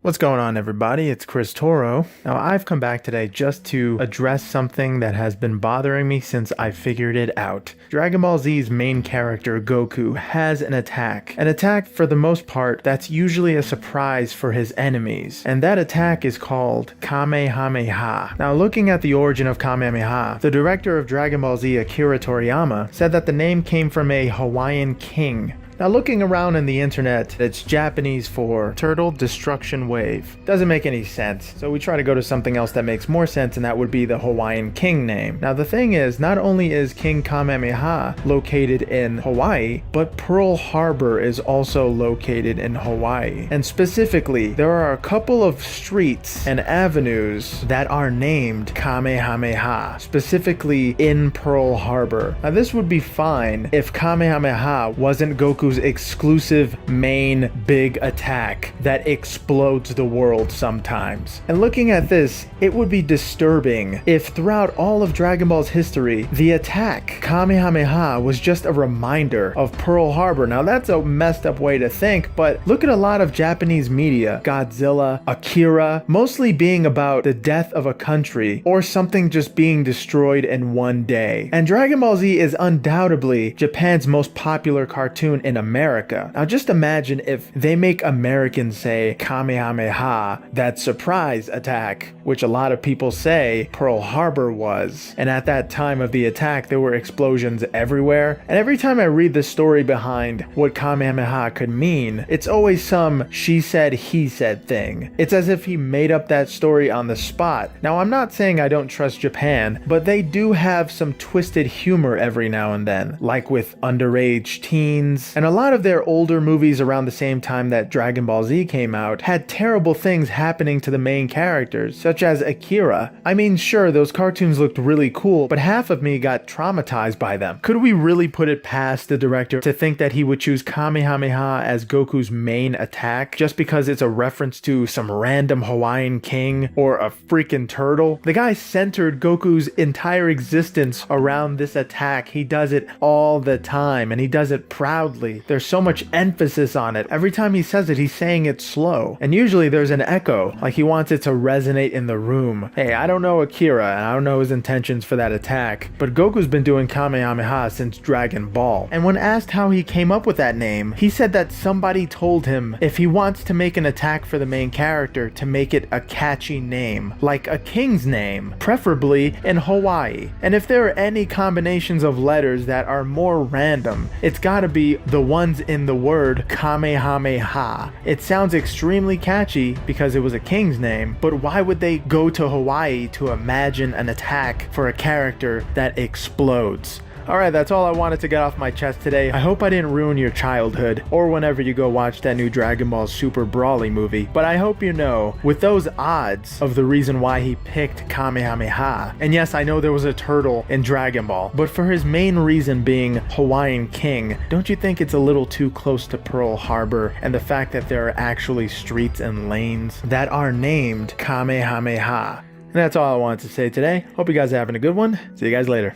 What's going on, everybody? It's Chris Toro. Now, I've come back today just to address something that has been bothering me since I figured it out. Dragon Ball Z's main character, Goku, has an attack. An attack, for the most part, that's usually a surprise for his enemies. And that attack is called Kamehameha. Now, looking at the origin of Kamehameha, the director of Dragon Ball Z, Akira Toriyama, said that the name came from a Hawaiian king. Now, looking around in the internet, it's Japanese for Turtle Destruction Wave. Doesn't make any sense, so we try to go to something else that makes more sense, and that would be the Hawaiian king name. Now, the thing is, not only is King Kamehameha located in Hawaii, but Pearl Harbor is also located in Hawaii. And specifically, there are a couple of streets and avenues that are named Kamehameha, specifically in Pearl Harbor. Now, this would be fine if Kamehameha wasn't Goku's exclusive main big attack that explodes the world sometimes. And looking at this, it would be disturbing if throughout all of Dragon Ball's history, the attack Kamehameha was just a reminder of Pearl Harbor. Now, that's a messed up way to think, but look at a lot of Japanese media, Godzilla, Akira, mostly being about the death of a country or something just being destroyed in one day. And Dragon Ball Z is undoubtedly Japan's most popular cartoon in America. Now, just imagine if they make Americans say Kamehameha, that surprise attack, which a lot of people say Pearl Harbor was. And at that time of the attack, there were explosions everywhere. And every time I read the story behind what Kamehameha could mean, it's always some she said, he said thing. It's as if he made up that story on the spot. Now, I'm not saying I don't trust Japan, but they do have some twisted humor every now and then, like with underage teens. And a lot of their older movies around the same time that Dragon Ball Z came out had terrible things happening to the main characters, such as Akira. I mean, sure, those cartoons looked really cool, but half of me got traumatized by them. Could we really put it past the director to think that he would choose Kamehameha as Goku's main attack just because it's a reference to some random Hawaiian king or a freaking turtle? The guy centered Goku's entire existence around this attack. He does it all the time, and he does it proudly. There's so much emphasis on it. Every time he says it, he's saying it slow. And usually there's an echo, like he wants it to resonate in the room. Hey, I don't know Akira, and I don't know his intentions for that attack, but Goku's been doing Kamehameha since Dragon Ball. And when asked how he came up with that name, he said that somebody told him if he wants to make an attack for the main character, to make it a catchy name, like a king's name, preferably in Hawaii. And if there are any combinations of letters that are more random, it's gotta be the ones in the word Kamehameha. It sounds extremely catchy because it was a king's name, but why would they go to Hawaii to imagine an attack for a character that explodes? Alright, that's all I wanted to get off my chest today. I hope I didn't ruin your childhood, or whenever you go watch that new Dragon Ball Super Brawly movie, but I hope you know, with those odds of the reason why he picked Kamehameha, and yes, I know there was a turtle in Dragon Ball, but for his main reason being Hawaiian king, don't you think it's a little too close to Pearl Harbor, and the fact that there are actually streets and lanes that are named Kamehameha? And that's all I wanted to say today. Hope you guys are having a good one. See you guys later.